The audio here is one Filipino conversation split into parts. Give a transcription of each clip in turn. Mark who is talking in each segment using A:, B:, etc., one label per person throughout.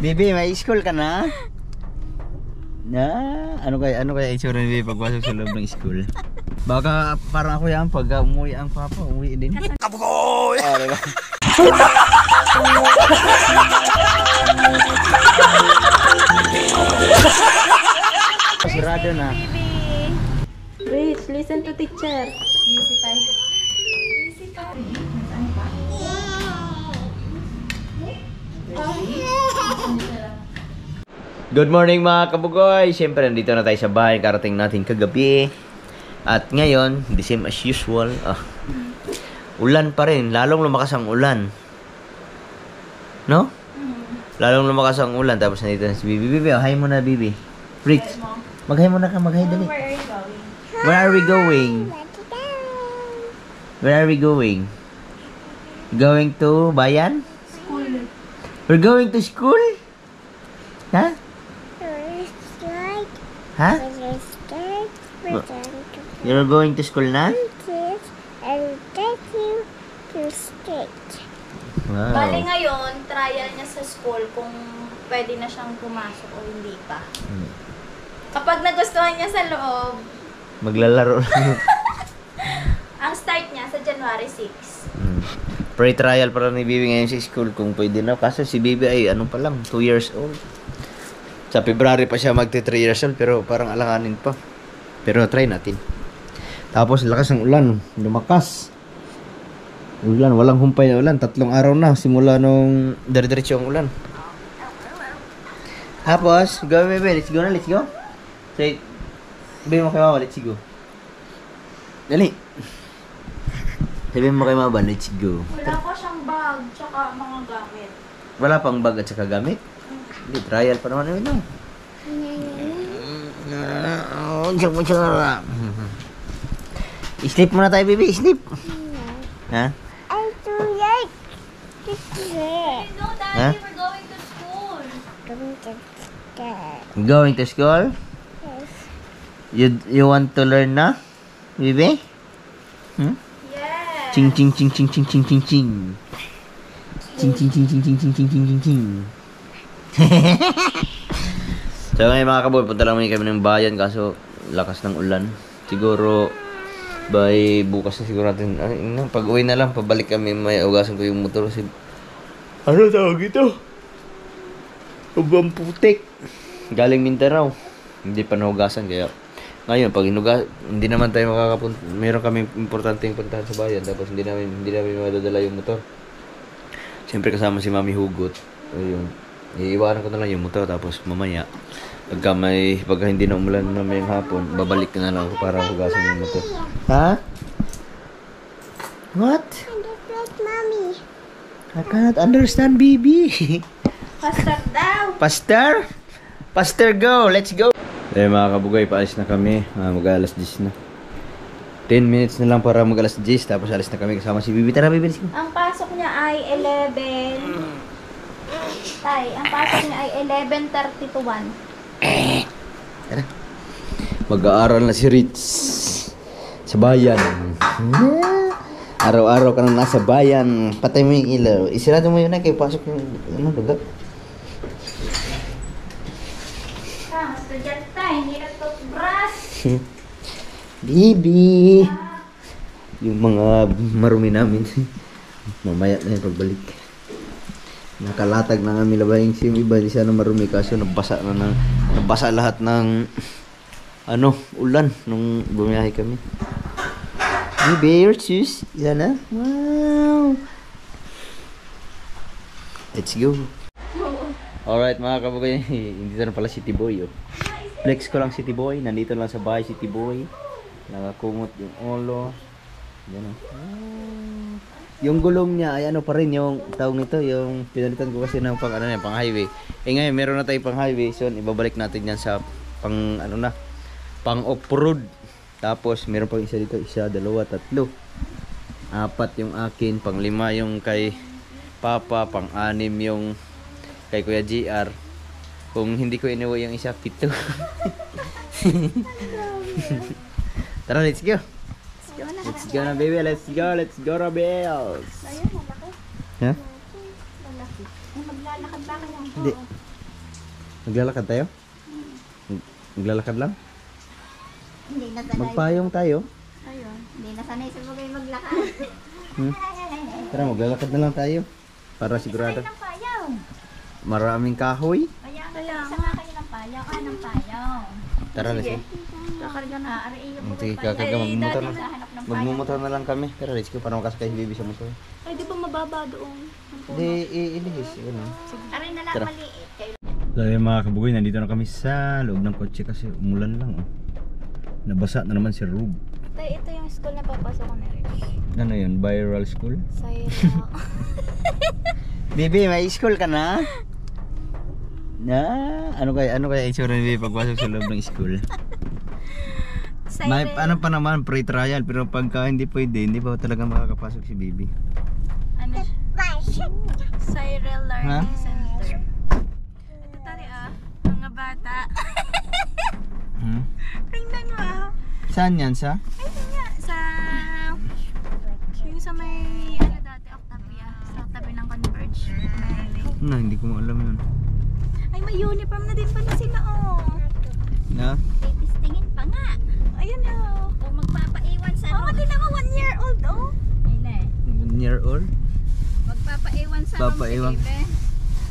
A: Bibi, may school ka na? Na, ano kaya itsura ni Bibi pagpasok sa loob ng school? Baka parang ako yan pag umuwi ang papa, umuwi din. Kabugoy! Ah, diba? Sigurado na.
B: Rich, listen to teacher.
C: Busy pa.
A: Good morning mga kabugoy! Siyempre nandito na tayo sa bahay, karating natin kagabi. At ngayon, the same as usual. Ulan pa rin, lalong lumakas ang ulan. No? Lalong lumakas ang ulan. Tapos nandito na si Bibi. Bibi, hi mo na Bibi. Fritz, mag-hi muna ka, mag-hi dali.
C: Where are you
A: Where are we going?
C: going?
A: Where are we going? Going to bayan?
C: School.
A: We're going to school? Ha? Ha? You're going to school na? Wow.
C: Bali ngayon, trial niya sa school kung pwede na siyang pumasok o hindi pa. Kapag nagustuhan niya sa loob,
A: Maglalaro.
C: ang start niya sa January 6.
A: Pre-trial para ni Bibi ngayon sa school kung pwede na. Kaso si Bibi ay ano pa lang, 2 years old. Sa February pa siya magti 3 years old pero parang alanganin pa. Pero try natin. Tapos lakas ng ulan, lumakas. Ulan, walang humpay na ulan. 3 araw na simula nung dire-diretso ang ulan. Tapos, go Bibi, let's go na, let's go. Say, sabihin mo kay Mama, let's go. Dali. Sabihin mo kay Mama, let's go.
C: Wala pa siyang bag, tsaka mga gamit.
A: Wala pang bag at saka gamit? Hindi, trial pa naman yun. Sleep muna tayo, baby. Sleep. Ha?
C: No, Daddy, we're going to school.
A: Going to school? You want to learn na? Baby?
C: Yes.
A: Ching ching ching ching ching ching ching ching. Ching ching ching ching ching ching ching ching ching ching. So ngayon mga kaboy, punta lang kami ng bayan kaso lakas ng ulan. Siguro by bukas na siguro natin, pag uwi na lang, pabalik kami, may ugasan ko yung motor kasi ano tawag ito? Ubang putik. Galing Mindanao. Hindi pa nahugasan kaya ngayon pag hindi naman tayo makakapunta, meron kami importanteng puntahan sa bayan tapos hindi namin madadala yung motor. Siyempre kasama si Mami Hugot. Ayun. Iiwanan ko na lang yung motor tapos mamaya pagka hindi na umulan na may hapon, babalik na lang ako para hugasan yung motor. Ha? What?
B: Mommy.
A: I cannot understand, baby.
C: Pastor daw.
A: Pastor? Pastor, go! Let's go! Eh mga kabugay, paalis na kami. Mag-alas 10 na. 10 minutes na lang para mag-alas 10. Tapos alis na kami kasama si Bibi. Tara, Bibi.
C: Ang pasok niya ay 11. Tay, ang pasok niya ay 11:30 to 1.
A: Tara. Mag-aaral na si Rich. Sa bayan. Araw-araw ka na nasa bayan. Patay mo yung ilaw. Isirado mo yun na kayo. Pasok yung lugar.
C: Estudyante, hindi na toothbrush.
A: Bibi. Yung mga marumi namin. Mamaya na yung pagbalik. Nakalatag na nga milabayang sim. Iba di sana marumi kaso nabasa lahat ng ulan nung bumiyahe kami. Bibi, your shoes. Yan na. Wow. Let's go. Alright mga kabugay, dito na pala si Tiboy. Flex ko lang si Tiboy, nandito lang sa bahay si Tiboy. Nakakumot yung ulo. Yan. Yung gulong niya ay ano pa rin yung tawag nito, yung pinalitan ko kasi ng pang highway. Eh ngayon meron na tayong pang highway, so ibabalik natin yan sa pang off-road. Tapos meron pang isa dito, 1, 2, 3. 4 yung akin, pang 5 yung kay Papa, pang 6 yung kay Kuya GR. Kung hindi ko inuwi yung isa, 7. Tara, let's go. Let's go na baby, let's go Rebels. Ha?
C: Maglalakad ba kayo?
A: Hindi. Naglalakad tayo? Naglalakad lang?
C: Hindi na sanay.
A: Magpayong tayo.
C: Ayun. Hindi na sanay sa bagay maglakad.
A: Tara, maglalakad na lang tayo. Para sigurado.
C: Ng payaw.
A: Maraming kahoy.
C: Kaya sama kayo ng payaw. Ng payaw.
A: Tara, let's go.
C: Kakarga na. Ariyo po.
A: Sige, kakarga. Magmumotor na.
C: Hanap ng payaw.
A: Magmumotor na lang kami. Tara, let's go. Para makasakay si baby sa motor.
B: Ay, di ba mababa doon?
A: Hindi, ilihis.
C: Aray na lang
A: Tara.
C: maliit. Kayo
A: So yun mga kabugoy, nandito na kami sa loob ng kotse kasi umulan lang. Oh. Nabasa na naman si Rube.
C: Tay, ito yung school na papasok ko na Rich.
A: Ano yun? Viral school?
C: Sayra.
A: Baby, may school ka na? Na? Ano kaya itsura ni baby pagpasok sa loob ng school? May ano pa naman, pre-trial, pero pagka hindi pwede, hindi pa talaga makakapasok si baby.
C: Ano siya? Cyril Learning Center. Ito tali mga bata. Tingnan mo
A: Saan yan sa?
C: Ayun nga, yung sa may, ano dati, Octavia. Sa tabi ng Converge.
A: Na, hindi ko alam yun.
C: Ay, may uniform na din pala sila,
A: Na?
C: Titingin pa nga. Ayun, Kung magpapaiwan sa room. Di naman 1 year old, Ayun na
A: 1 year old?
C: Magpapaiwan sa
A: Papaiwan.
C: room si Bebe.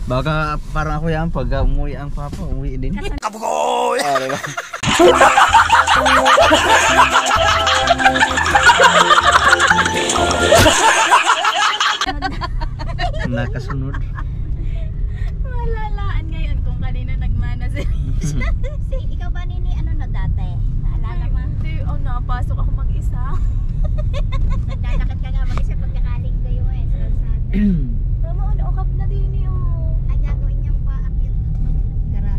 A: Baka parang ako yan, pag umuwi ang papa, umuwi din. Kabugoy! Diba? Nakasunod.
C: Malalaan ngayon kung kanino nagmana si Ikaw ba nini ano na dati? Naalala mo? Hindi, napasok ako mag-isa. Naglalakad ka nga mag-isa pagkakaling kayo sa kalsada. Tama, ukap na din Ay, gagawin niyang paakyat. Gara.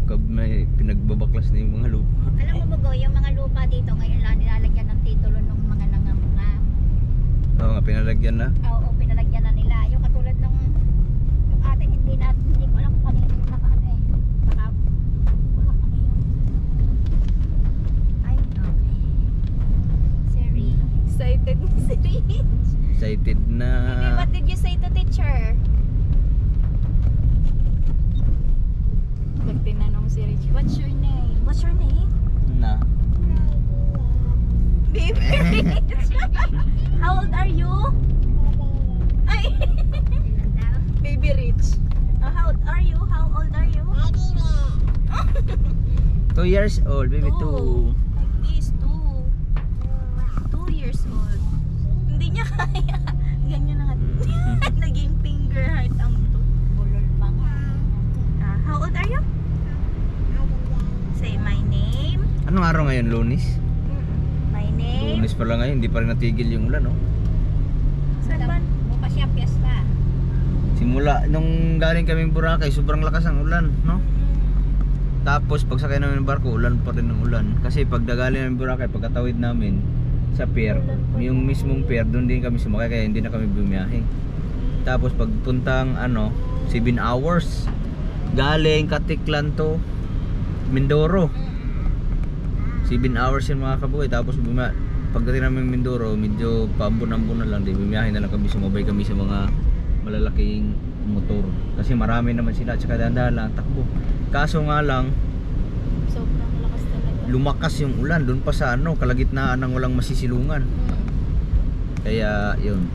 A: Ukab may pinagbabaklas na yung mga lupa.
C: Alam mo ba, yung mga lupa dito ngayon lang nilalagyan ng titulo ng mga nangangam.
A: Oo nga, pinalagyan na.
C: Oo, pinalagyan na nila. Yung katulad nung yung atin, hindi ko alam kung kanino yung nakaano Baka ano yun. Ay, okay. Siri. Excited ni Siri.
A: Excited na.
C: Baby, what did you say to teacher? Pag tinanong si Rich, what's your name? What's your name?
A: Na.
C: Baby Rich. How old are you? Ay. Baby Rich. How old are you? How old are you?
A: 2 years old, baby, 2.
C: Like this, 2 years old. Hindi niya kaya. Ganyan na nga. Naging finger heart ang to. Bulol pa nga. How old are you? Say my name.
A: Anong araw ngayon, Lunes?
C: My name.
A: Lunes pa lang ngayon, hindi pa rin natigil yung ulan, no?
C: Saan ba? Bukas siya piyesta.
A: Simula, nung galing kaming Boracay, sobrang lakas ang ulan, no? Tapos, pagsakay namin ng barko, ulan pa rin ng ulan. Kasi pag galing namin Boracay, pagkatawid namin sa pier, yung mismong pier, doon din kami sumakay, kaya hindi na kami bumiyahe. Tapos, pagpuntang, 7 hours, galing Katiklan to Mindoro. 7 hours yung mga kabuhay. Tapos pagdating namin Mindoro, medyo paambon-ambon na lang. Di bumiyahe na lang kami, sumabay kami sa mga malalaking motor. Kasi marami naman sila at saka dahan-dahan lang takbo. Kaso nga lang,
C: Sobrang lakas talaga.
A: lumakas yung ulan doon pa sa kalagitnaan ng walang masisilungan. Kaya yun,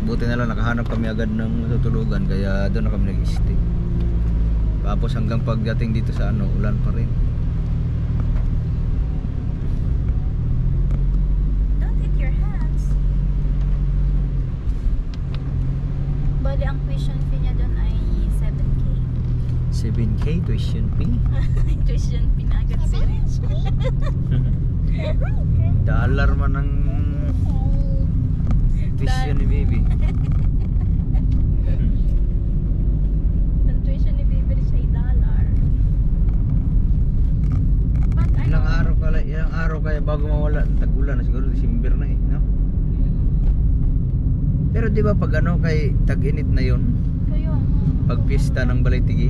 A: buti na lang nakahanap kami agad ng tutulugan, kaya doon na kami nag-stay. Tapos hanggang pagdating dito sa ulan pa rin.
C: Don't hit your hands. Bali, ang tuition fee niya doon ay 7K.
A: 7K tuition fee?
C: Tuition fee na agad si Rich.
A: Dollar man ang tuition ni baby.
C: Ang tuition ni Baby Rich ay dollar. But
A: Ilang araw kaya bago mawala ng tag-ulan, siguro December na no? Pero di ba pag kay tag-init na yon,
C: Kayo,
A: pag piyesta ng Balaytigi,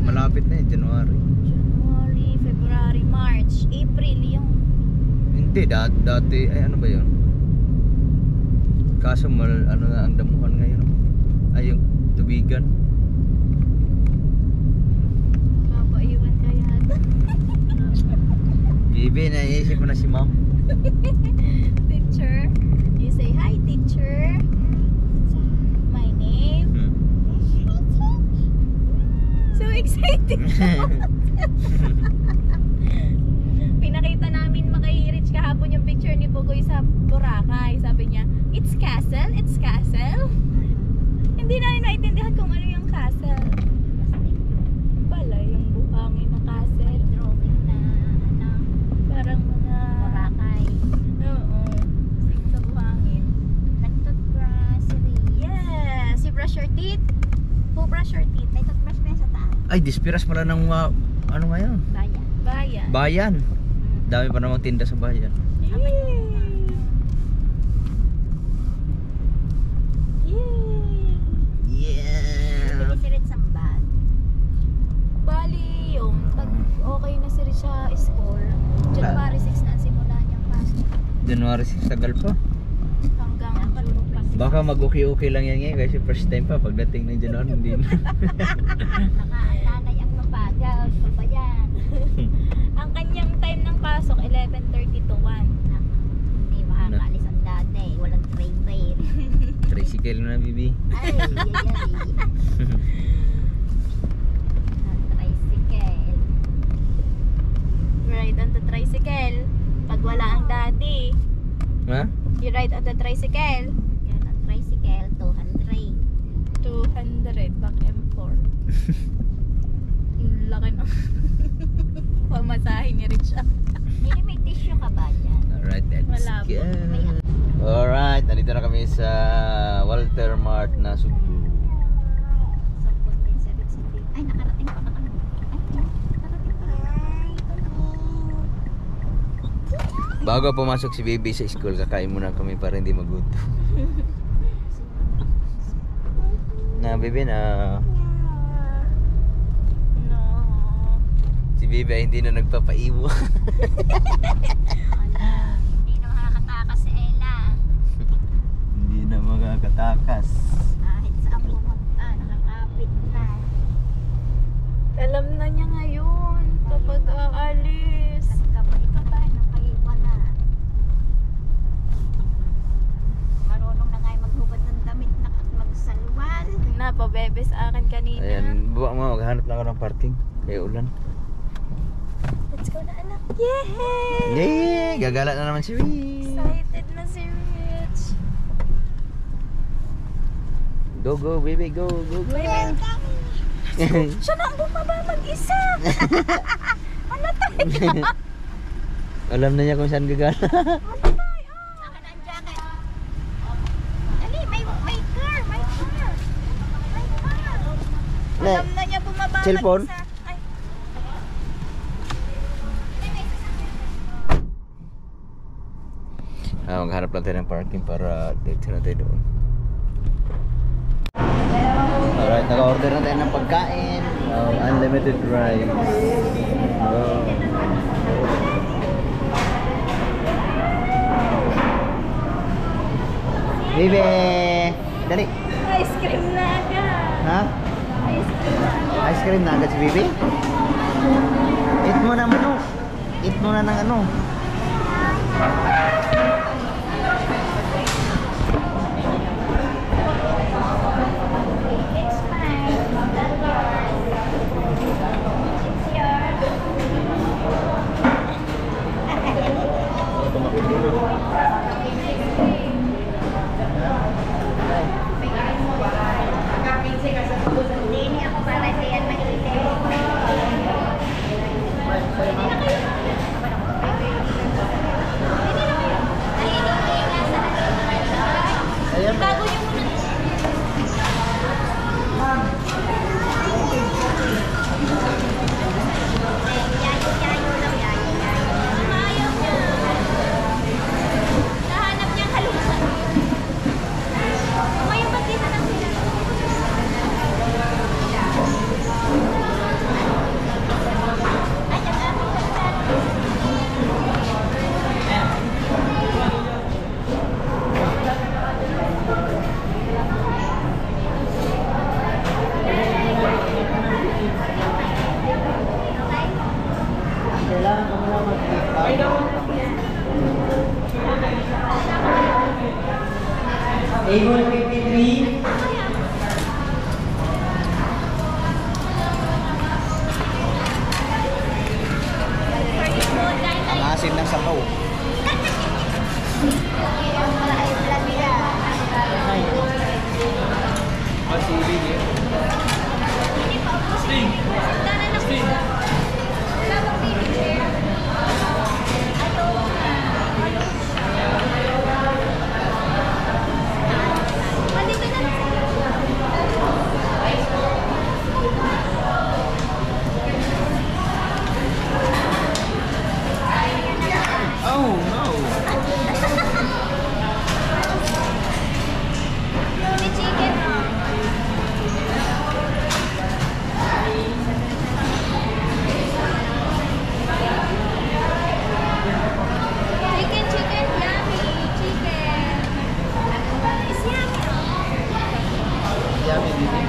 A: malapit na January.
C: January, February, March, April yung
A: Hindi, dati, ano ba yun? Kaso na ang damuhan ngayon. Ay, yung tubigan. Bibi, naiisip mo na si ma'am.
C: Teacher. You say, hi, teacher. My name. So excited. Pinakita namin makay-reach kahapon yung picture ni Bugoy sa Boracay. Sabi niya, it's castle, it's castle. Hindi namin maintindihan kung ano yung castle. Pala yung buhangin na castle.
B: Drawing na ano,
C: Parang mga...
B: Boracay.
C: Oo. Sa buhangin.
B: Nag-toothbrush si Riz.
C: Yes! You brush your teeth? Who brush your teeth?
B: May toothbrush pa yan sa taas.
A: Ay, dispiras pala ng ano ngayon?
B: Bayan.
C: Bayan.
A: Bayan. Dami pa namang tinda sa bayan.
C: Yay!
A: Yeah.
B: Bili si Riz ang bag.
C: Bali yung pag okay na si Rich sa school, January 6 na ang simula niyang pasok.
A: January 6 tagal pa.
C: Hanggang June pa.
A: Baka mag-okay-okay lang yan ngayon kasi first time pa pagdating ng January hindi na.
B: Nakaalanay ang mabagal. Pa ba yan?
C: Ang kanyang time ng pasok, 11:30 to 1.
B: Hindi makakaalis ang dati. Walang train.
A: Tricycle na Bibi.
B: Ay, yayari. Tricycle.
C: Ride on the tricycle. Pag wala ang daddy,
A: Ha?
C: you ride on the tricycle.
B: Yan ang tricycle, 200.
C: 200 back M4. Yung laki ng pamasahe ni Rich.
B: Hindi may tissue ka ba dyan?
A: Alright, let's
C: Wala po.
A: go. Alright, nandito na kami sa Walter Mart na Cebu.
B: Sampun din sa Riz. Ay, nakarating pa kami. Ay, nakarating pa kami.
A: Bago pumasok si Baby sa school, kakain muna kami para hindi magutom. Na Baby na
C: No.
A: si Baby ay hindi na nagpapaiwan.
B: Hindi na makakatakas si Ella.
A: Hindi na makakatakas.
B: Kahit saan pumunta, nakakapit na.
C: Alam na niya ngayon kapag aalis.
B: Nagkamali pa ba? Nakaiwan na. Marunong na nga maghubad ng damit na magsalwal.
C: Napabebe sa akin kanina.
A: Ayan, buwa mo, maghanap lang ako ng parking. Kaya ulan.
C: Let's go na anak. Yay!
A: Yay! Gagala na naman si Rich.
C: Excited na si Rich.
A: Go, go, baby, go, go, go.
C: Siya na ang bumaba mag-isa. Ano tayo?
A: Alam na niya kung saan gagala.
B: Akin ang jacket. Dali, may car. May car.
C: Alam na niya bumaba
A: Cellphone?
C: mag-isa. Ay,
A: Maghanap lang tayo ng parking para dito na tayo doon. Alright, naka-order na tayo ng pagkain. Unlimited rice. Bibi! Dali!
C: ice cream na agad.
A: Ha?
C: Ice cream na agad.
A: Ice cream na agad si Bibi? Eat mo na manok. Eat mo na ng ano.
B: It's fine. It's yours. Hindi ako para sa yan mahilig.
D: Table 53. Ang asim ng sabaw. Oh no!
C: May chicken, oh. Chicken, chicken, yummy. Chicken. It's yummy, oh.
D: Yummy, baby.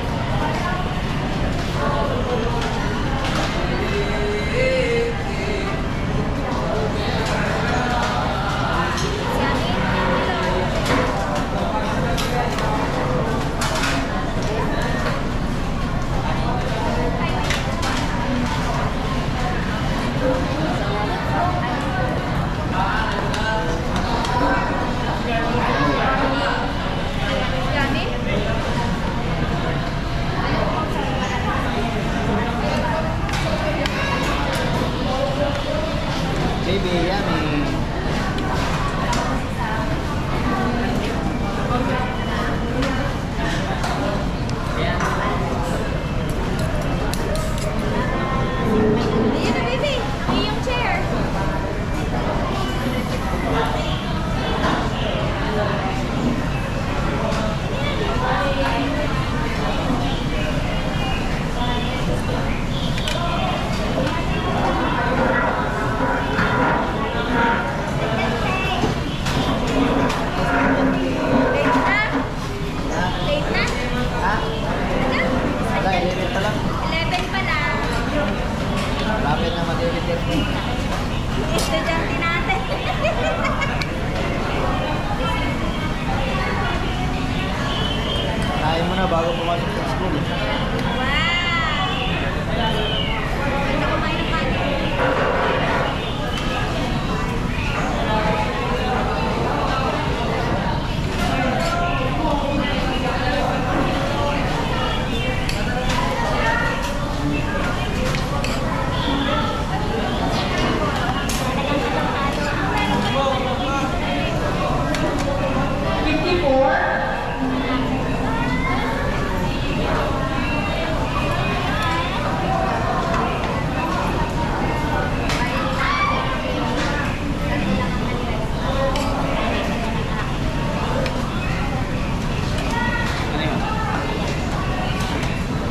D: Baby, yummy.
C: Ayun na, baby. Ayun yung chair. Late na? Late na?
D: Ha? Wala, 11 pa lang.
C: 11 pa lang.
D: Lapit na mag-11.
C: Estudyante natin.
D: Kain mo na bago pumasok sa school.
C: Wow! Ganda kumain ng kanin.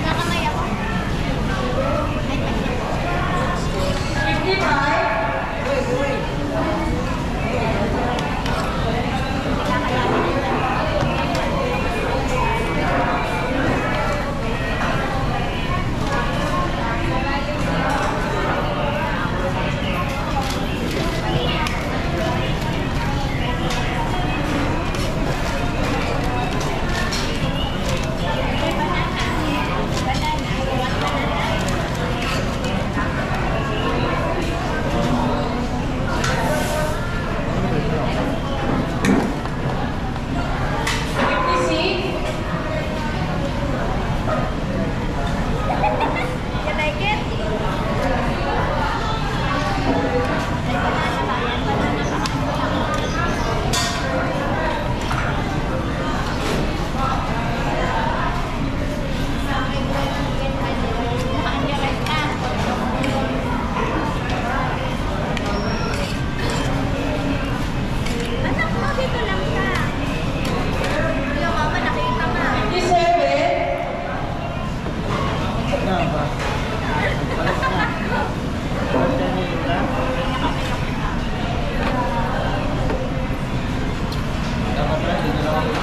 C: Kakamay ako. You like it? Anak mo, dito lang ka. Yung mama nakita nga.
D: Na ba? Balik na. Balik na nito na. Dapat na, dito lang ako.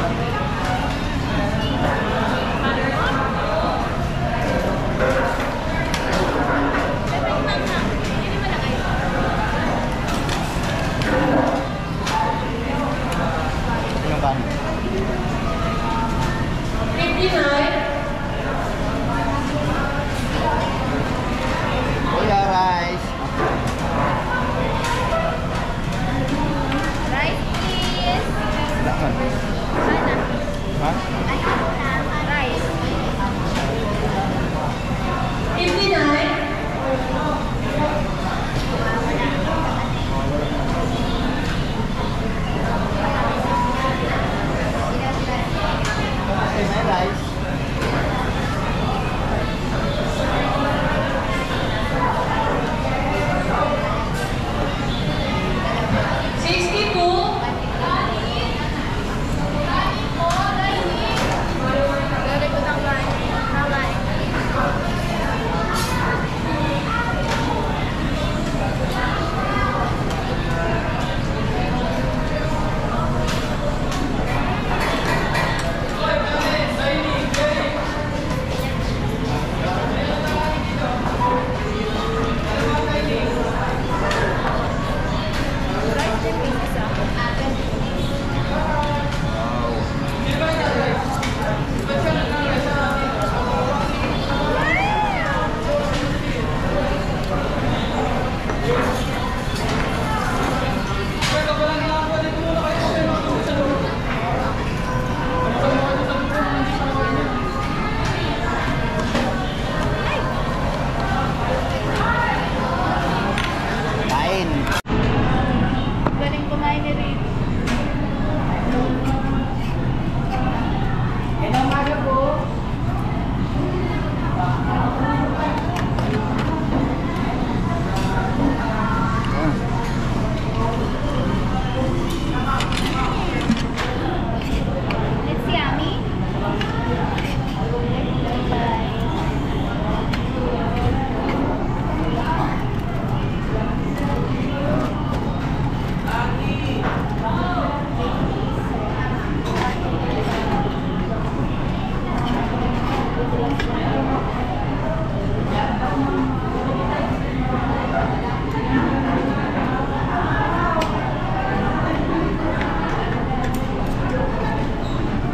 D: Ano ba?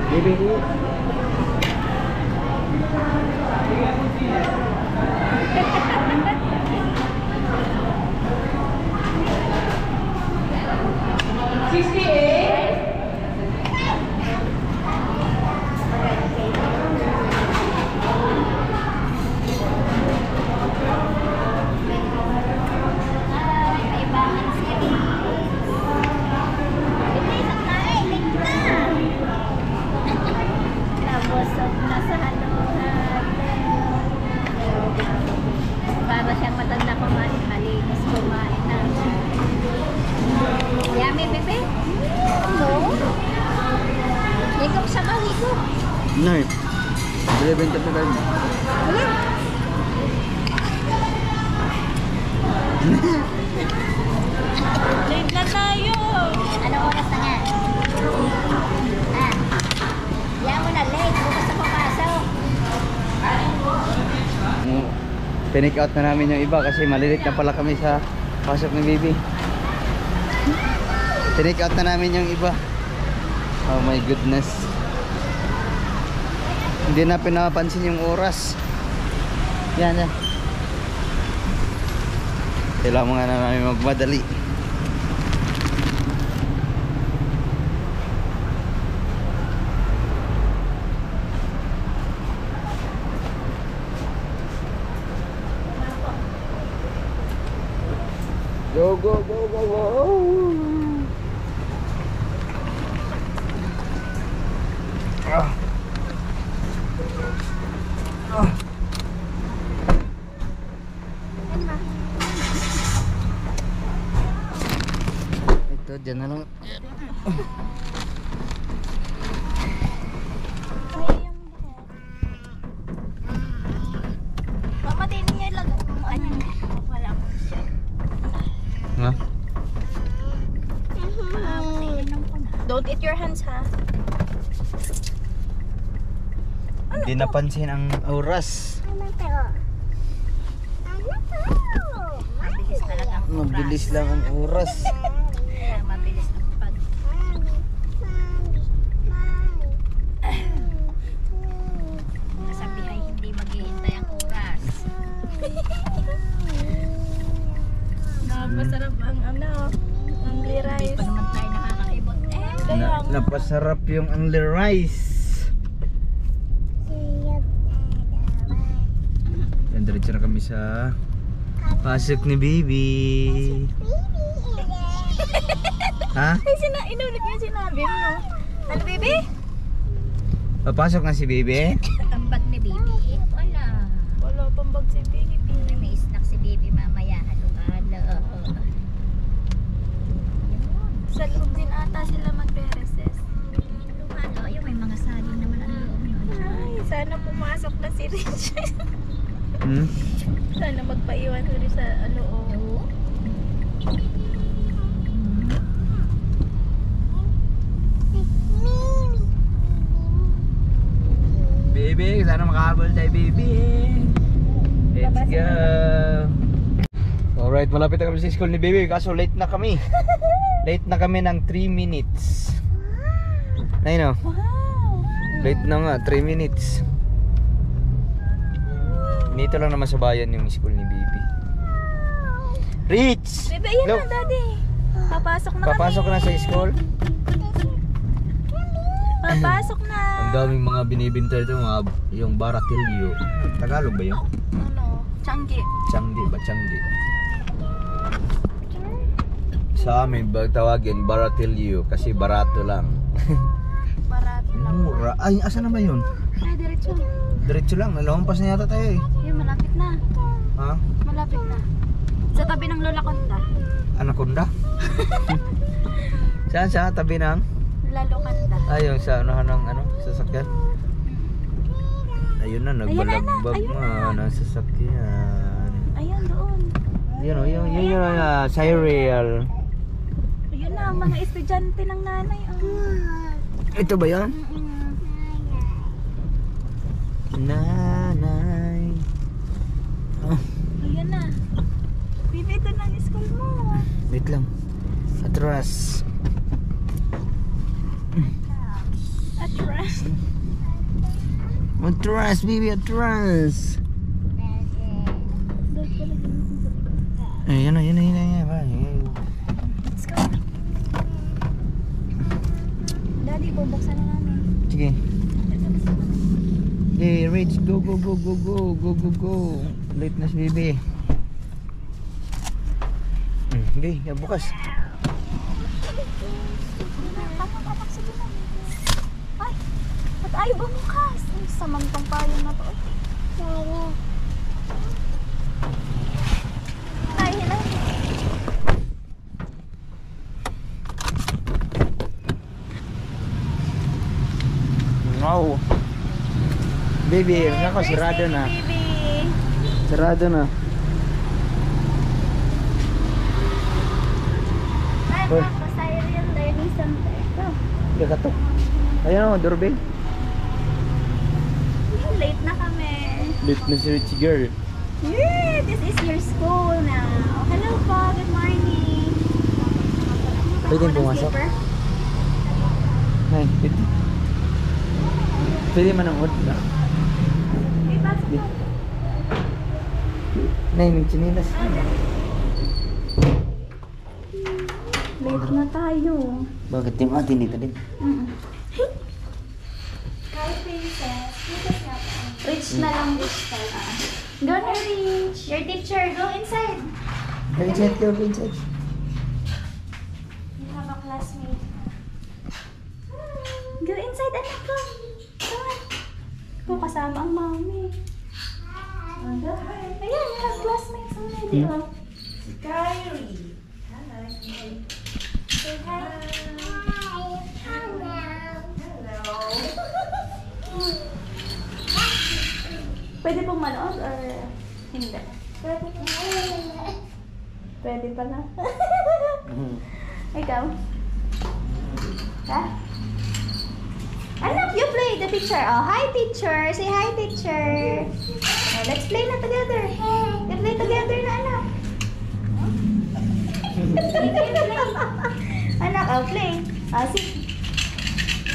D: Baby.
B: May bangan siya. Ito isang tayo, late na. Nabusog na sa haluhan. Para siyang matanda kumain, malinis kumain na. Yummy, bebe? No? Higop sa mahigop.
D: Nay. Bili-benta pa kayo.
B: Wala.
C: Late na tayo.
B: Ano oras na nga? Ah. Yan mo na late. Bukas na papasok.
D: Pinik out na namin yung iba kasi malilit na pala kami sa pasok ni baby. Pinik out na namin yung iba. Oh my goodness. Hindi na pinapansin yung oras. Yan yan. Kailangan nga na namin magmadali. Go, go, go, go, go. Ah. Ah. Ito, dyan na lang.
C: Mama, din niya lang. Ano? Wala ko siya.
D: Ha?
C: Don't eat your hands, ha?
D: Hindi napansin ang oras.
B: Mabilis talaga ang oras.
D: Mabilis lang ang oras.
B: Kaya mabilis ang pag... Nasabi ay hindi maghihintay ang oras.
C: Masarap ang
B: Hindi
C: rice.
B: pa naman tayo nakakaibot.
D: Napasarap yung only rice. Yan, diretso na kami sa pasok ni baby. Ha?
C: Ay, inulit niya sinabi mo. Ano, baby?
D: Papasok na si baby?
B: Ang bag ni baby. Wala.
C: Wala pang bag si baby.
B: May snack si baby mamaya. Halo-halo.
C: Sa loob din ata sila magre-recess.
B: Halo-halo. Ayun, may mga saging naman ang loob yun.
C: Ay, sana pumasok na si Richard.
D: Hmm?
C: Sana magpaiwan ko rin sa loob.
B: Oo.
D: Baby, sana makahabol tayo baby. Let's go. Alright, malapit na kami sa school ni baby. Kaso late na kami. Late na kami ng 3 minutes. Ayun o.
C: Wow!
D: Late na nga, 3 minutes. Dito lang naman sa bayan yung school ni baby. Rich!
C: Baby, ayun
D: Look,
C: na, daddy. Papasok na
D: papasok
C: kami.
D: na sa school.
C: Papasok na.
D: Ang daming mga binibinta ito, mga yung baratilyo. Tagalog ba yun?
C: Ano? Changi.
D: Changi ba? Changi. Sa amin, tawagin baratilyo kasi barato lang.
C: Barato lang.
D: Mura. Ay, asa na ba yun?
C: Ay, diretso.
D: Diretso lang, nalampas na yata tayo eh.
C: Yun, malapit na.
D: Ha?
C: Malapit na. Sa tabi ng Lola Conda.
D: Anaconda? Saan sa tabi ng?
C: Lalo Conda.
D: Yung sa ano ng ano, sasakyan. Ayun na, nagbalagbag
C: Ayun
D: nga ng sasakyan.
C: Ayun, doon.
D: Yun yung Cyril.
C: Ayun na, ang mga estudyante ng nanay. Oh.
D: Ito ba yan?
C: Mm-mm.
D: Na Wait lang. Atras.
C: Atras.
D: Atras, baby, atras. Eh, yan.
C: Let's go. Daddy, bubuksan na namin.
D: Sige. Hey, Rich, go. Late na si baby. Okay, bukas.
C: Ay, ba't ayaw bumukas? Ay, samantang payo na to. Ay, hilay.
D: Wow. Baby, nako, sarado na.
C: Baby.
D: Sarado na.
C: Ay,
D: Hoy.
C: Cyril Learning Center. Go.
D: Gakatok. Ayan o, doorbell.
C: Late na kami.
D: Late na si Richie girl.
C: Yeah, this is your school now. Hello po, good morning.
D: Pwede
C: Ako ng
D: pumasok?
C: slipper.
D: Nay, pwede. Pwede manood na.
C: May pasok po.
D: Nay, may chinilas.
C: Late na tayo.
D: Bakit yung atin dito din?
C: Hi, princess. Rich na lang, Rich na lang. Go na, Rich. Your teacher, go inside.
D: Vincent, go Vincent.
C: You have a classmate. Go inside, anak ko. Come on. Go kasama ang mommy. Go. Ayan, you have classmates already. Oh.
B: Kyrie.
C: Say hi. Pwede pong manood or hindi? Pwede pala. Ikaw? Ha? Anak, you play the teacher. Oh, hi teacher. Say hi teacher. Oh, let's play na together. Let's play together na anak. Anak, oh play. Oh, sit.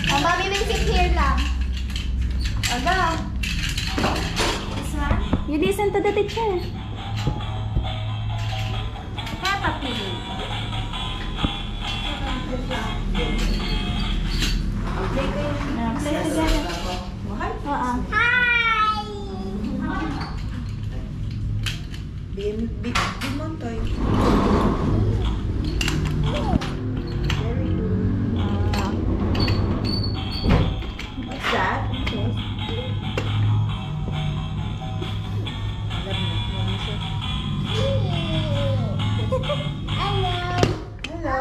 C: Oh, mommy will sit here lang. Oh, go. This one. You listen to the teacher. Peppa Pig. Play together. Oo. Hi!
B: Big Montoy. What's that? Hello.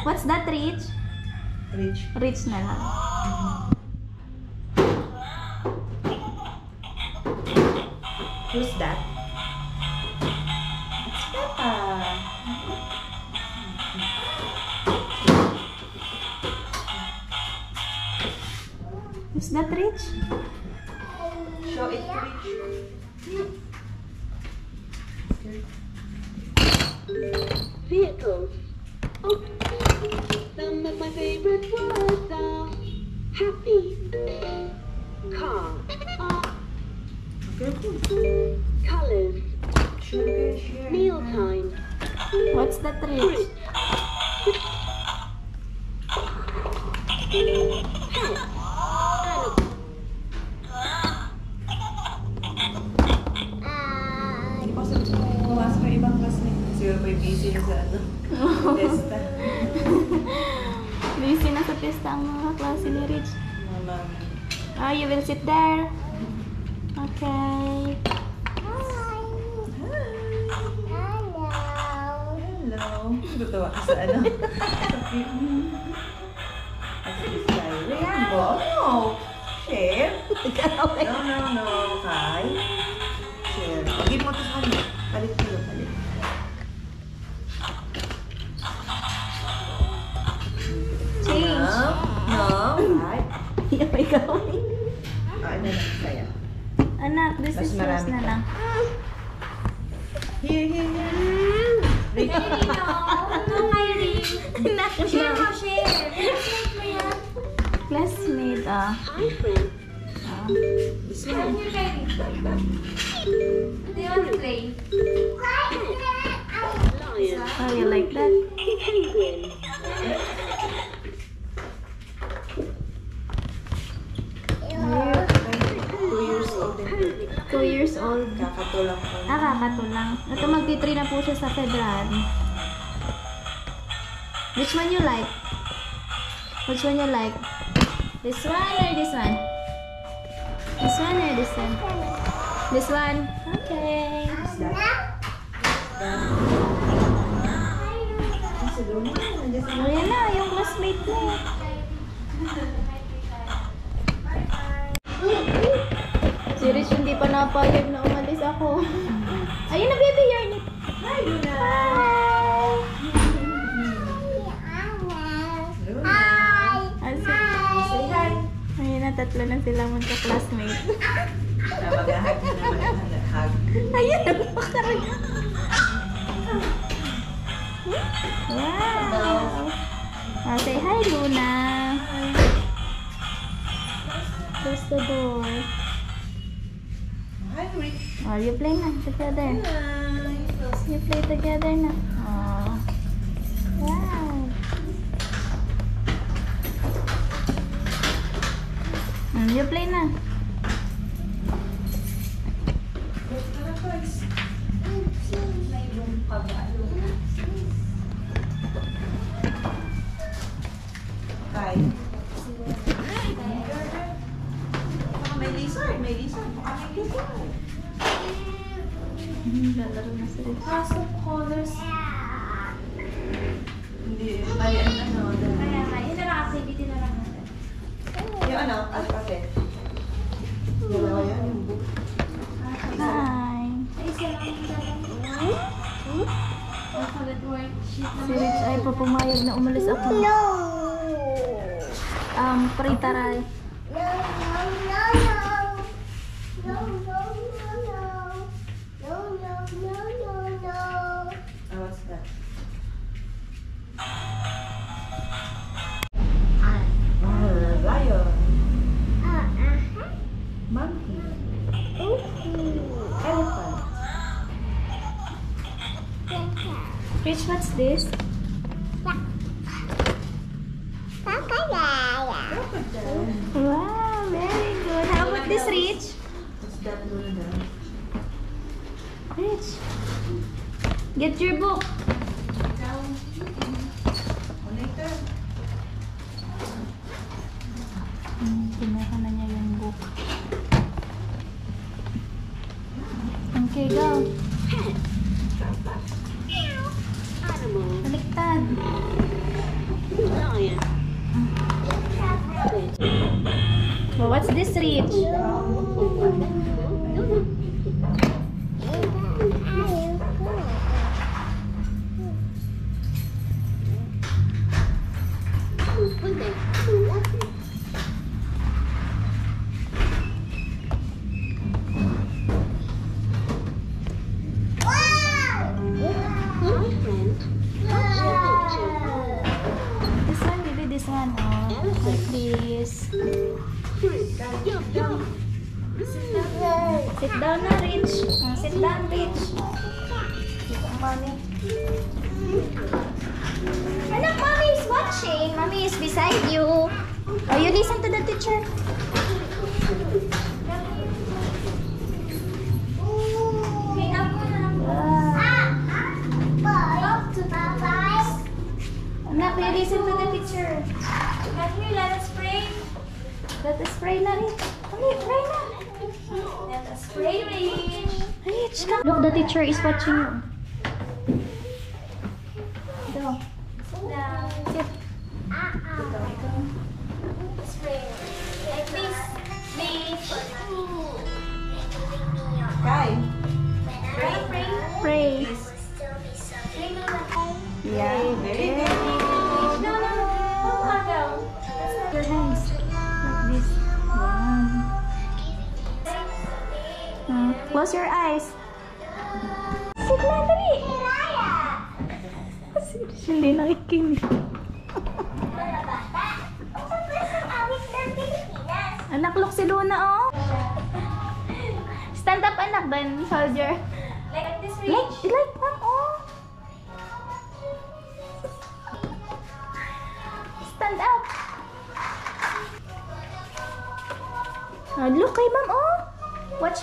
C: What's that, Rich?
B: Rich.
C: Rich na lang.
B: Who's that? It's Peppa.
C: Who's that, Rich?
B: Show it to Rich.
E: Vehicles. Oh, some of my favorite words are happy, car, colors,
B: Sugar, share.
E: mealtime,
C: What's that, Rich?
B: Bukas pa ibang classmate. Siguro pa yung busy na sa ano. Testa.
C: Busy na sa pista ang mga klase ni Rich.
B: Mama.
C: Ah, you will sit there. Okay.
B: Hello. Tutawa ka sa ano? Kasi is Rainbow. No. Share. No. Kai. Share. O, give mo to sa kanya. Palit dito, palit.
C: Change.
B: No. Right.
C: Ayaw ikaw.
B: Ano na, kaya.
C: Anak, this
B: Mas
C: is yours
B: marami
C: na
B: pa.
C: lang.
B: Here, here, here.
C: Kylie, no. No, Kylie. Share mo, share. Classmate mo yan. Classmate, ah.
E: Hi, friend.
B: This one.
C: Do you want to play?
E: Lion.
C: Oh, you like that?
E: Penguin.
B: 2 years old din.
C: 2 years old.
B: Kakatulang ko.
C: Kakatulang. Ito magti-3 na po siya sa February. Which one you like? Which one you like? This one or this one? This one or this one? This one? Okay. Oh, yan na, yung classmate mo. Si Rich hindi pa napayag na umalis ako. Ayun na, baby yarn. Hi, Luna. Hi.
B: Say hi.
C: Ayun na, tatlo na sila magka-classmate.
B: Mag-hug na naman. Hug.
C: Ayun, napakaraga. Wow. Oh, say hi, Luna. Close the door.
B: Hi, Rick.
C: Oh, you play na together. You play together na. Oh. Wow. You play na.
B: Hi. Baka may lizard. May lizard. Baka may lizard.
C: Lalaro na sila. House of Colors.
B: Hindi. Kaya ano.
C: Kaya nga, yun na lang activity na lang natin.
B: Yung ano, alphabet. Dalawa yan, yung book.
C: Hi. Ay, isa lang yung dalang. Alphabet worksheet na. Si Rich ay papumayag na umalis ako. No! Pritaray.
B: Oh, what's that? Lion. Monkey. Elephant.
C: Rich, what's this?
B: Crocodile.
C: Wow, very good. How about this, Rich?
B: What's that, Luna?
C: Rich, get your book.
B: Later.
C: Kinuha na niya yung book. Okay, go.
E: Animal.
C: Baliktad.
E: Lion.
C: Well, what's this, Rich?
E: Hi, friend. What's your picture?
C: This one, maybe this one. Oh, like this.
E: Yum, yum.
C: Sit down na, Rich. Sit down, Rich. Sit down, mommy. Anak, mommy is watching. Mommy is beside you. Oh, you listen to the teacher. Okay, up mo na. Anak, you listen to the teacher. Here, let us pray. Let us pray na, Rich. Dali, pray na. Let us pray, Rich. Rich, come. Look, the teacher is watching you. Go. Sit down. Sit. Let's pray. Like this. Rich.
B: Kai.
C: Pray, pray. Pray. Yeah.
B: Very good.
C: No, no, no. Oh, go. Your hands. Like this. Close your eyes. Sit na, dali. Hindi nakikinig. Anak, look si Luna, oh. Stand up, anak, then soldier. Like this, like that, oh. Stand up. Look kay ma'am, oh. Watch.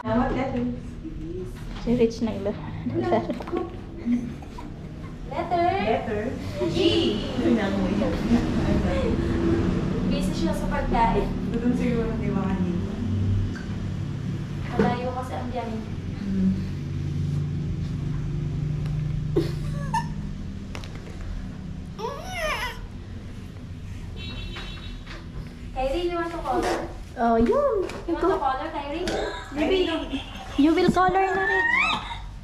B: What letter?
C: Si Rich na iba.
B: Letter G.
C: Busy siya sa pagkain.
B: Doon siguro hindi makanin.
C: Malayo kasi ang biyahe. Kyrie, you want to color? Oh, yun. You want to color, Kyrie? You will color na rin.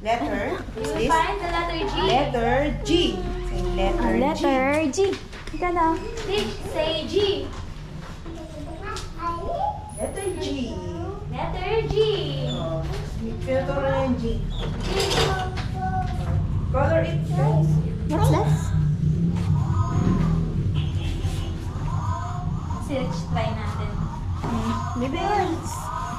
B: Letter.
C: You
B: Is
C: will
B: this?
C: find the letter G.
B: Letter G. Say letter G.
C: Letter G. Ika na. Stitch, say G.
B: Letter G.
C: Letter G.
B: Oh, tinuturo na yung G.
C: G.
B: Color it, guys.
C: What's that? Si Rich, try natin. Baby,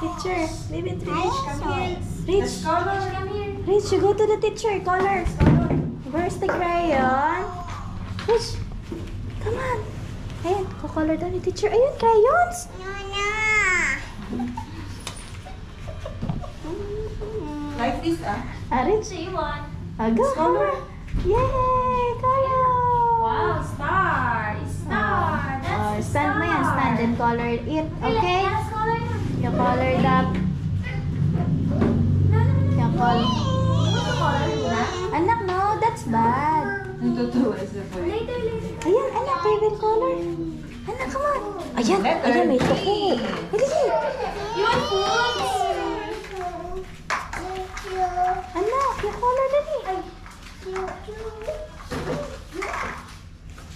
C: teacher. Baby, Rich, come here. Rich,
B: Let's color.
C: come here. Rich, you go to the teacher. Color. Where's the crayon? Rich, come on. Ayan, kukolor daw ni teacher. Ayun, crayons.
B: Like this, ah.
C: Rich, you want? Go,
B: Color.
C: Yay, color.
F: Wow, star! Star! That's a
C: Stand mo yan, stand and color it. Okay?
F: Let's color na.
C: You colored up. You color. Anak, no, that's bad.
B: Natutuwa sa po.
F: Later, later.
C: Ayan, anak, Kevin color. Anak, come on. Ayan, ayan, may tuko. Dali.
F: You want food?
C: Anak, you color dali.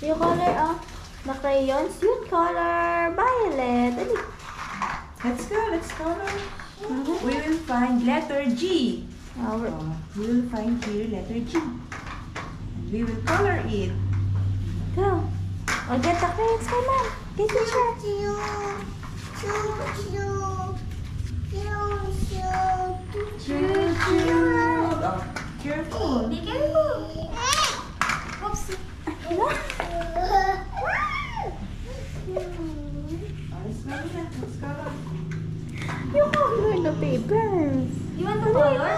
C: You color, oh. The crayons, you color violet. Dali.
B: Let's go, let's color. We will find letter G.
C: Oh,
B: We will find here letter G. We will color it.
C: go. Oh, get the crayons, come on. Get teacher.
B: Oh, careful.
F: Be careful. Oops.
B: Let's color.
C: You color the papers.
F: You want to color?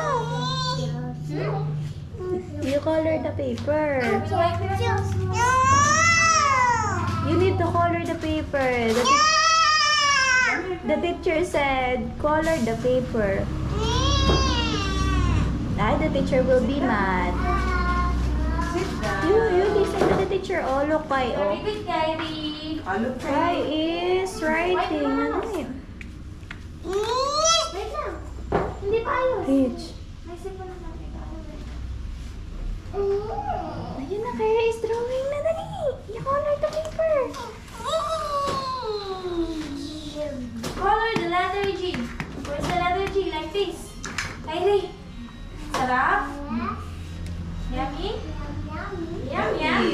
C: You color the paper.
F: Would you like to
C: You need to color the paper. The teacher said, color the paper. The teacher will be mad.
B: Sit down.
C: You listen to the teacher. Oh, look, Kai.
F: Very
C: Oh,
F: good, Kyrie.
B: Look
C: Kai
B: for
C: is writing. Ano yun?
F: Wait lang. Hindi pa ayos.
C: Rich.
F: May sipon na natin.
C: Ayun na, Kaya is drawing na dali. You color the paper.
F: Color the letter G. Where's the letter G? Like this. Kyrie. Sarap? Yummy? Yum, yummy.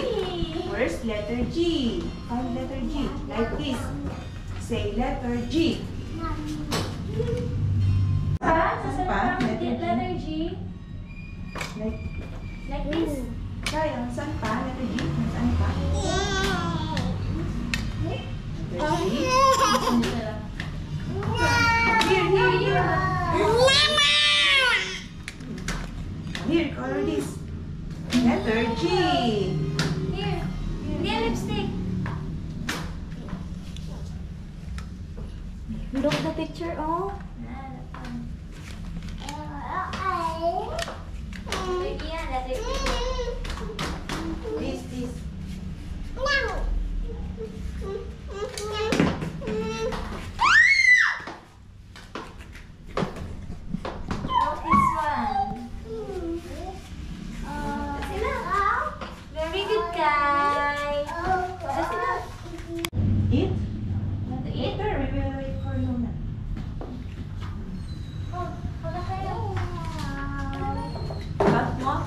B: Where's letter G? Find letter G. Like this. Say letter G.
F: Pa? Saan
B: Pa?
F: pa? Letter G.
B: Like,
F: Like this.
B: kaya, saan pa? Letter G? Saan pa? Letter G. Here, color this. Letter G.
F: Here. Hindi yung lipstick.
C: Look the picture, oh.
F: Letter E yan, letter E.
B: This.
F: Oh, this one. That's enough. Very good, guys. That's enough.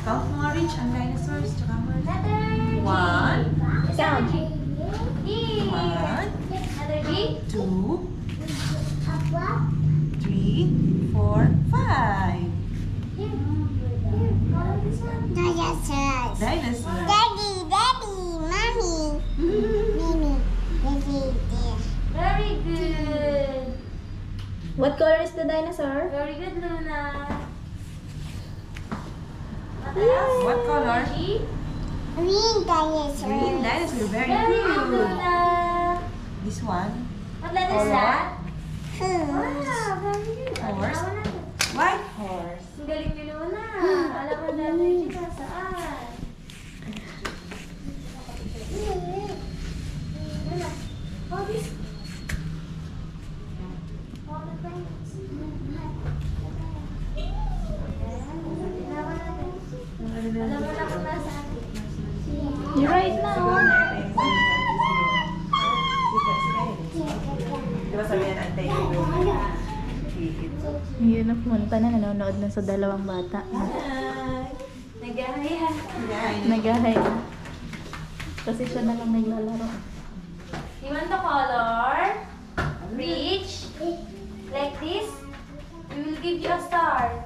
B: Count mga rich ang dinosaurs. Tsaka horse.
F: Letter G.
B: 1,
C: Sound.
F: D.
B: 1,
F: Letter G.
B: 2, 3, 4, 5.
C: Dinosaurs.
B: Dinosaurs.
C: Daddy, mommy. Mimi.
F: Very good.
C: What color is the dinosaur?
F: Very good, Luna.
B: What color?
F: G.
C: Green dinosaur.
B: Green dinosaur. Very
F: Very good,
B: good.
F: Luna.
B: This one.
F: What letter is that?
C: Horse.
F: Wow, very good.
B: Horse.
F: Alaman natin.
B: White horse.
F: Ang galing ni Luna. Alam mo letter G nasaan. Luna. Oh, this. Oh, the things. Alam mo na kung nasaan.
C: You're right now.
B: Diba sabi yan, antay ko.
C: Yun na pumunta na, nanonood na sa dalawang bata.
F: Nagahaya.
C: Nagahay na. Kasi siya na lang naglalaro.
F: You want the color? Reach. Like this. We will give you a star.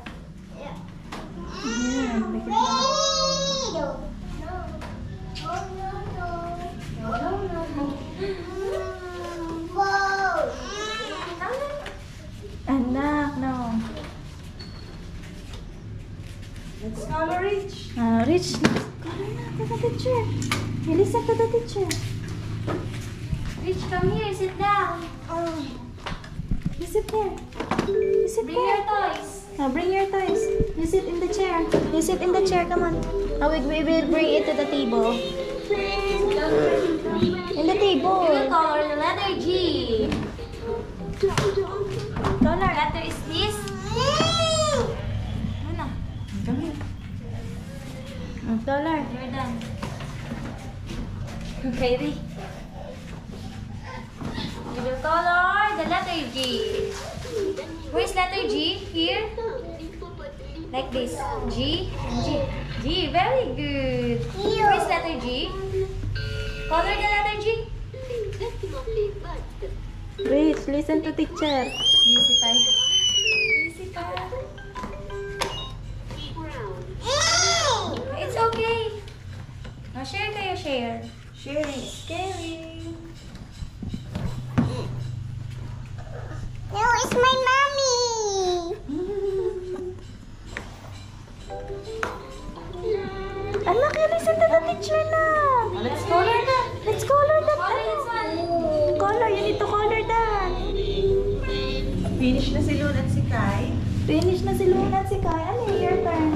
C: Yan, dikit na. Anak, no.
B: Let's color rich.
C: Rich, color na to the teacher. Listen to the teacher.
F: Reach, come here. Sit down.
C: You sit there. You sit
F: Bring your
C: there.
F: toys.
C: Bring your toys. You sit in the chair. You sit in the chair, come on. We will bring it to the table. In the
F: We will
C: table.
F: color the letter G.
C: Color.
F: Letter is this. Luna,
B: Come here.
C: Color.
F: you're done. Ready? We will color the letter G. Where's letter G? Here? Like this. G and G. G, very good. Where's letter G? Color the letter G.
C: Rich, listen to teacher.
F: Busy pa. Busy pa. It's okay. Now share kayo, share.
B: Sharing is caring.
C: No, it's my mommy. Anak, you listen to the teacher na.
F: Let's color na.
C: Let's color that.
F: Color this one.
C: Color, you need to color that.
B: Finish na si Luna at si Kai.
C: Finish na si Luna at si Kai. Ano, your turn.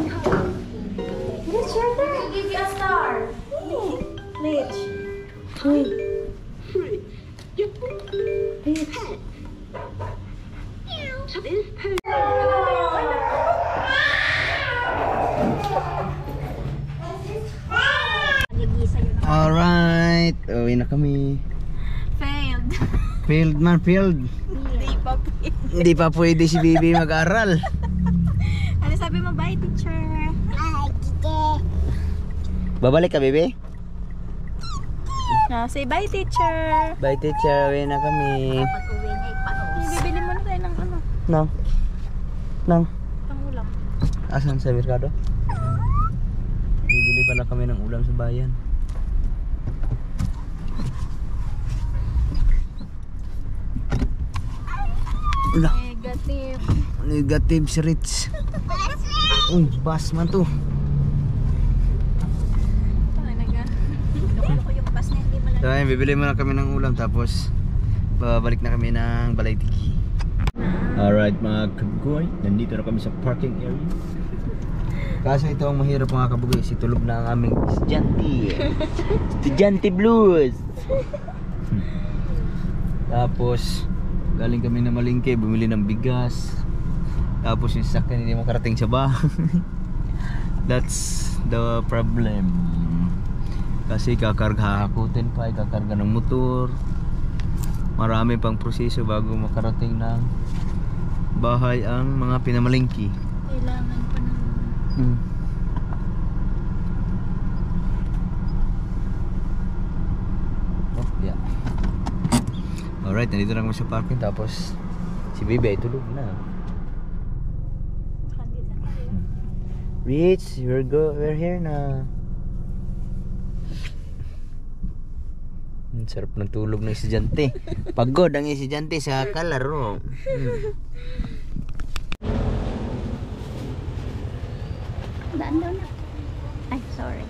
C: It's your turn.
F: We'll give you a star.
C: Rich. Wait. Rich.
D: Alright, uwi na kami.
C: Failed.
D: Failed man, failed.
C: Hindi pa.
D: Hindi pa pwede si Bibi mag-aral.
C: Ano sabi mo? Bye, teacher. Bye, teacher.
D: Babalik ka, Bibi?
C: Say bye, teacher.
D: Bye, teacher. Uwi na kami.
C: Pag-uwi na, ipanos. Bibili mo na tayo ng ano,
D: Nang? Nang?
C: pangulam.
D: Asan sa merkado? Bibili pala kami ng ulam sa bayan. Ula,
C: Negative.
D: negative si Rich. Uy, bus man to.
C: Talaga. Ano ko yung bus na hindi mo
D: So ayun, bibili muna kami ng ulam tapos babalik na kami ng Balaytiki. Alright mga kabugoy, nandito na kami sa parking area. Kaso ito ang mahirap mga kabugoy, si tulog na ang aming estudyante. Estudyante blues. Tapos galing kami na Malingke, bumili ng bigas. Tapos yung sakyan hindi makarating sa bahay. That's the problem. Kasi hakutin pa, kakarga ng motor. Marami pang proseso bago makarating ng bahay ang mga pinamalingki.
C: kailangan pa ng
D: Alright, nandito lang kami sa parking. Tapos si Bibi ay tulog na. Rich, we're here na. Sarap ng tulog ng estudyante. Pagod ang estudyante sa kalaro.
C: Daan daw na. Ay, sorry.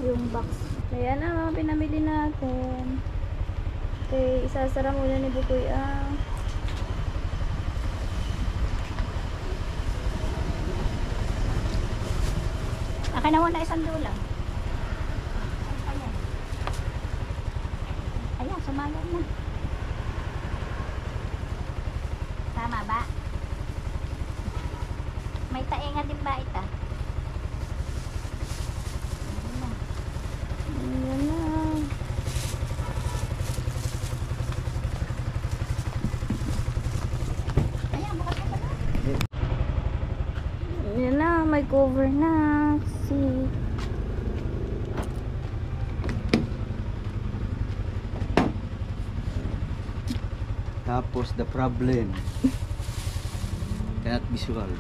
C: Yung box. Ayan na mga pinamili natin. Okay, isasara muna ni Bukoy ang akin na muna isang dulang. Ayan, sumagal na. Tama ba? May tainga din ba ito? Ayan na. Ayan, bukas na pala. Ayan na, may cover na. See.
D: Tapos the problem cannot be solved.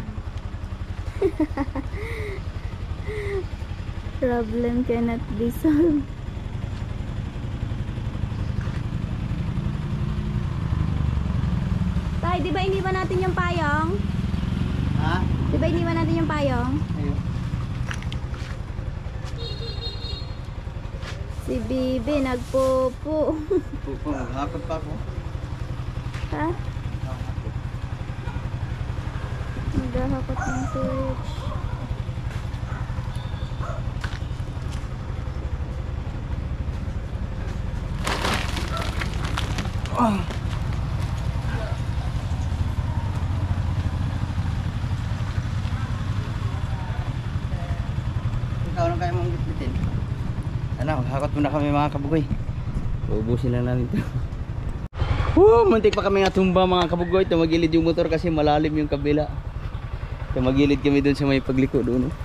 C: Problem cannot be solved. Tay, di ba iniwan natin yung payong?
D: Ha?
C: Di ba iniwan natin yung payong?
D: Ayun.
C: Si Bibi nagpopo.
D: Pupo, maghakot pa ako.
C: Ha? Naghahakot ng si Rich.
D: Ikaw lang kaya mong bitbitin. Ano, maghakot muna kami mga kabugoy. Uubusin lang namin ito. Woo! Muntik pa kami nga tumba mga kabugoy. Tumagilid yung motor kasi malalim yung kabila. Tumagilid kami doon sa may pagliko doon. Oh.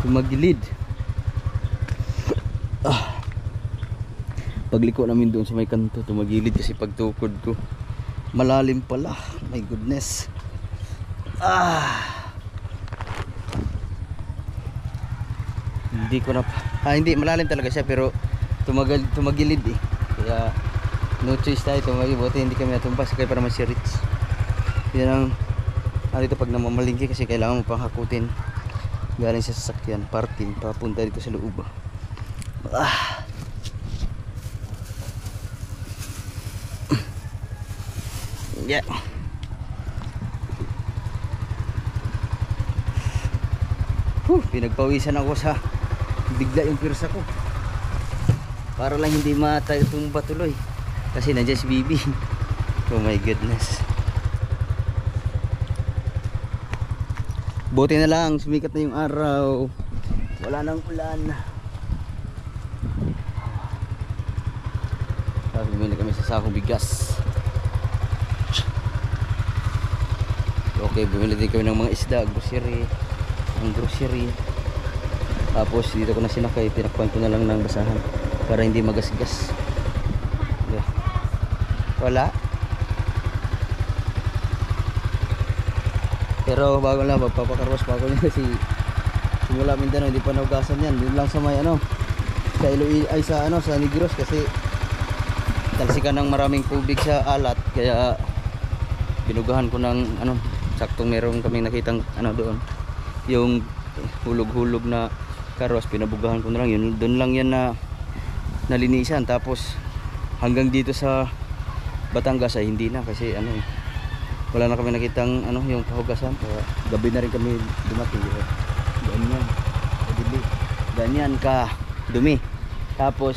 D: Tumagilid. Pagliko namin doon sa may kanto. Tumagilid kasi pagtukod ko. Malalim pala. My goodness. Hindi ko na hindi malalim talaga siya pero tumagilid eh. Kaya no choice tayo tumagilid. Buti hindi kami natumba kaya para mas rich. Yan ang dito pag namamalingki kasi kailangan mo pang hakutin galing sa sasakyan parking papunta dito sa loob. Yeah. Pinagpawisan ako sa bigla yung pirsa ko para lang hindi matumba tuloy kasi nandiyan si Bibi. Oh my goodness. Buti na lang sumikat na yung araw, wala nang ulan. Tapos bumili kami sa sakong bigas. Okay, bumili din kami ng mga isda, grocery. Tapos dito ko na sinakay, tinakpan ko na lang ng basahan para hindi magasgas. Wala. Pero bago lang magpapakarwas pa ako kasi simula Mindanao hindi pa naugasan yan. Doon lang sa may sa Iloilo ay sa sa Negros kasi talsikan ng maraming tubig sa alat kaya binugahan ko ng saktong meron kaming nakitang doon yung hulog-hulog na karwas, pinabugahan ko na lang yun. Doon lang yan na nalinisan. Tapos hanggang dito sa Batangas ay hindi na kasi wala na kami nakitang yung kahugasan. Kaya gabi na rin kami dumating. Ganyan ka dumi. Tapos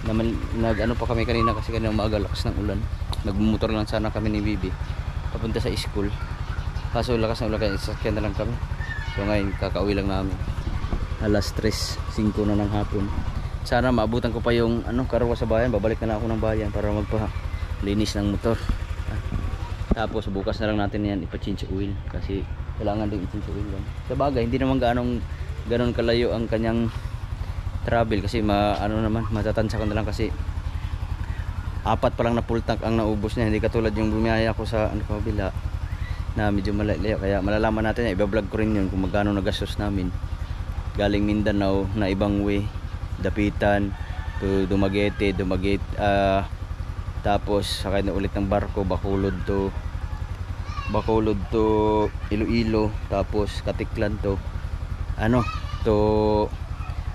D: pa kami kanina kasi kanina maaga lakas ng ulan. Nagmumotor lang sana kami ni Bibi papunta sa school. Kaso lakas ng ulan kaya sasakyan na lang kami. So ngayon kakauwi lang namin. alas 3:05 na ng hapon. Sana maabutan ko pa yung karwa sa bayan. Babalik na lang ako ng bayan para magpa-linis ng motor. Tapos bukas na lang natin yan ipa-change oil kasi kailangan din i-change oil yan. Sa bagay, hindi naman ganon kalayo ang kanyang travel kasi matatansa ko na lang kasi 4 pa lang na full tank ang naubos niya. Hindi katulad yung bumiyaya ko sa kabila na medyo malayo. Kaya malalaman natin yan, iba-vlog ko rin yun kung magkano nagastos namin galing Mindanao na ibang way, Dapitan to Dumaguete, tapos sakay na ulit ng barko Bacolod to Iloilo, tapos Katiklan to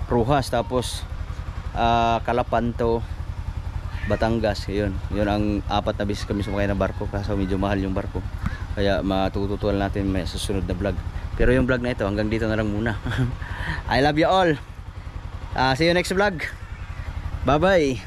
D: Rojas, tapos Calapan to Batangas. Yun ang 4 na beses kami sumakay ng barko kasi medyo mahal yung barko. Kaya matututuan natin may susunod na vlog. Pero yung vlog na ito hanggang dito na lang muna. I love you all. See you next vlog. Bye bye.